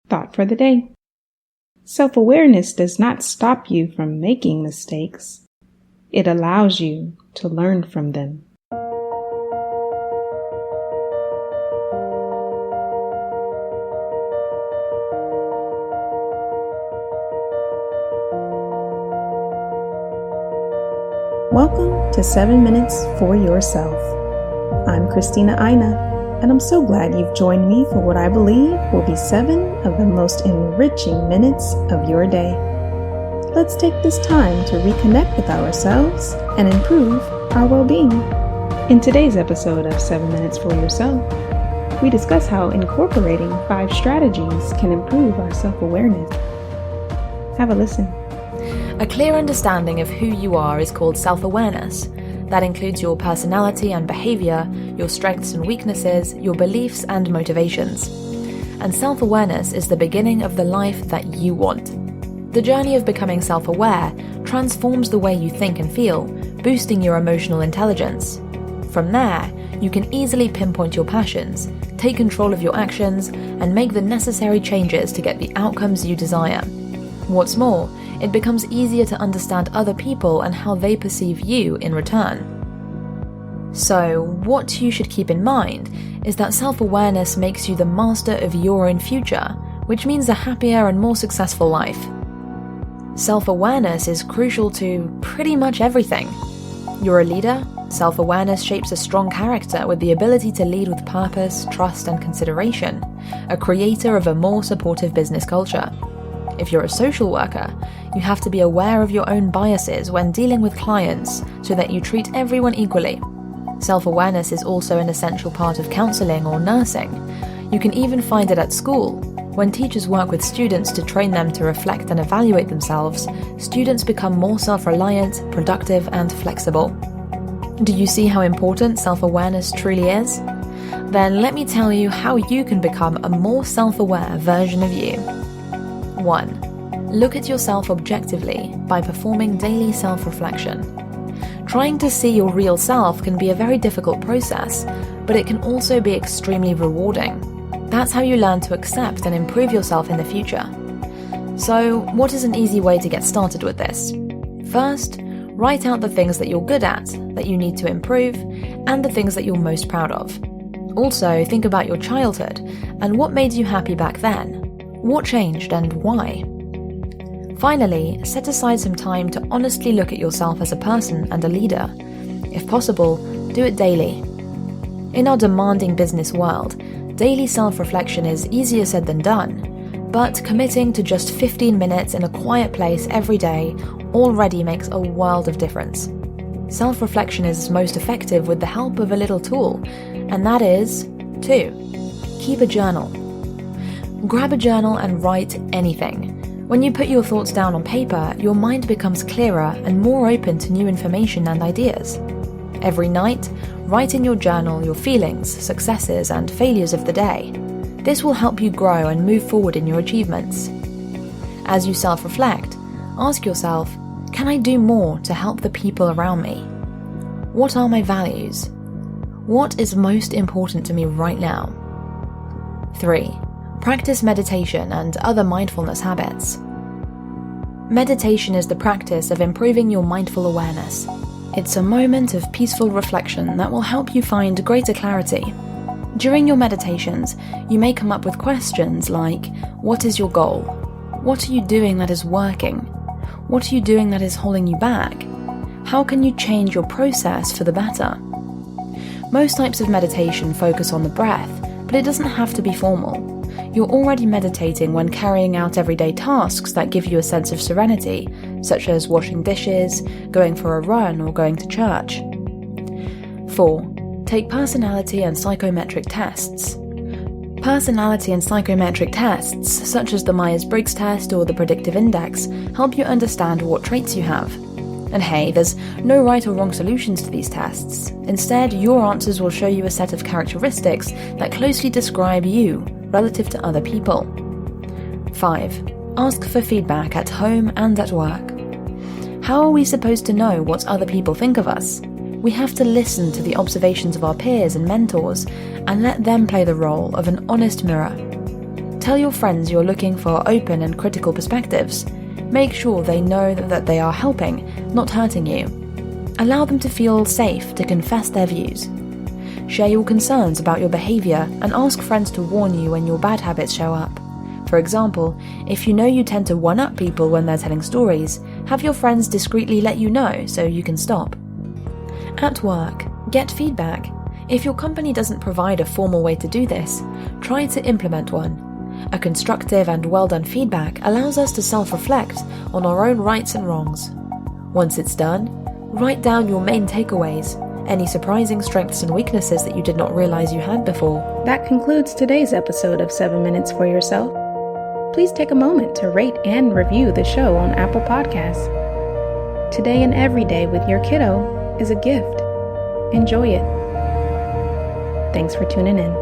Thought for the day. Self-awareness does not stop you from making mistakes. It allows you to learn from them. Welcome to 7 Minutes for Yourself. I'm Christina, and I'm so glad you've joined me for what I believe will be 7 of the most enriching minutes of your day. Let's take this time to reconnect with ourselves and improve our well-being. In today's episode of 7 Minutes for Yourself, we discuss how incorporating 5 strategies can improve our self-awareness. Have a listen. A clear understanding of who you are is called self-awareness. That includes your personality and behavior, your strengths and weaknesses, your beliefs and motivations. And self-awareness is the beginning of the life that you want. The journey of becoming self-aware transforms the way you think and feel, boosting your emotional intelligence. From there, you can easily pinpoint your passions, take control of your actions, and make the necessary changes to get the outcomes you desire. What's more, it becomes easier to understand other people and how they perceive you in return. So, what you should keep in mind is that self-awareness makes you the master of your own future, which means a happier and more successful life. Self-awareness is crucial to pretty much everything. You're a leader. Self-awareness shapes a strong character with the ability to lead with purpose, trust, and consideration, a creator of a more supportive business culture. If you're a social worker, you have to be aware of your own biases when dealing with clients so that you treat everyone equally. Self-awareness is also an essential part of counseling or nursing. You can even find it at school. When teachers work with students to train them to reflect and evaluate themselves, students become more self-reliant, productive, and flexible. Do you see how important self-awareness truly is? Then let me tell you how you can become a more self-aware version of you. 1. Look at yourself objectively by performing daily self-reflection. Trying to see your real self can be a very difficult process, but it can also be extremely rewarding. That's how you learn to accept and improve yourself in the future. So, what is an easy way to get started with this? First, write out the things that you're good at, that you need to improve, and the things that you're most proud of. Also, think about your childhood and what made you happy back then. What changed and why? Finally, set aside some time to honestly look at yourself as a person and a leader. If possible, do it daily. In our demanding business world, daily self-reflection is easier said than done, but committing to just 15 minutes in a quiet place every day already makes a world of difference. Self-reflection is most effective with the help of a little tool, and that is 2. Keep a journal. Grab a journal and write anything. When you put your thoughts down on paper, your mind becomes clearer and more open to new information and ideas. Every night, write in your journal your feelings, successes, and failures of the day. This will help you grow and move forward in your achievements. As you self-reflect, ask yourself, can I do more to help the people around me? What are my values? What is most important to me right now? 3. Practice meditation and other mindfulness habits. Meditation is the practice of improving your mindful awareness. It's a moment of peaceful reflection that will help you find greater clarity. During your meditations, you may come up with questions like, what is your goal? What are you doing that is working? What are you doing that is holding you back? How can you change your process for the better? Most types of meditation focus on the breath, but it doesn't have to be formal. You're already meditating when carrying out everyday tasks that give you a sense of serenity, such as washing dishes, going for a run, or going to church. 4. Take personality and psychometric tests. Personality and psychometric tests, such as the Myers-Briggs test or the predictive index, help you understand what traits you have. And hey, there's no right or wrong solutions to these tests. Instead, your answers will show you a set of characteristics that closely describe you relative to other people. 5. Ask for feedback at home and at work. How are we supposed to know what other people think of us? We have to listen to the observations of our peers and mentors and let them play the role of an honest mirror. Tell your friends you're looking for open and critical perspectives. Make sure they know that they are helping, not hurting you. Allow them to feel safe to confess their views. Share your concerns about your behavior and ask friends to warn you when your bad habits show up. For example, if you know you tend to one-up people when they're telling stories, have your friends discreetly let you know so you can stop. At work, get feedback. If your company doesn't provide a formal way to do this, try to implement one. A constructive and well-done feedback allows us to self-reflect on our own rights and wrongs. Once it's done, write down your main takeaways, any surprising strengths and weaknesses that you did not realize you had before. That concludes today's episode of 7 Minutes for Yourself. Please take a moment to rate and review the show on Apple Podcasts. Today and every day with your kiddo is a gift. Enjoy it. Thanks for tuning in.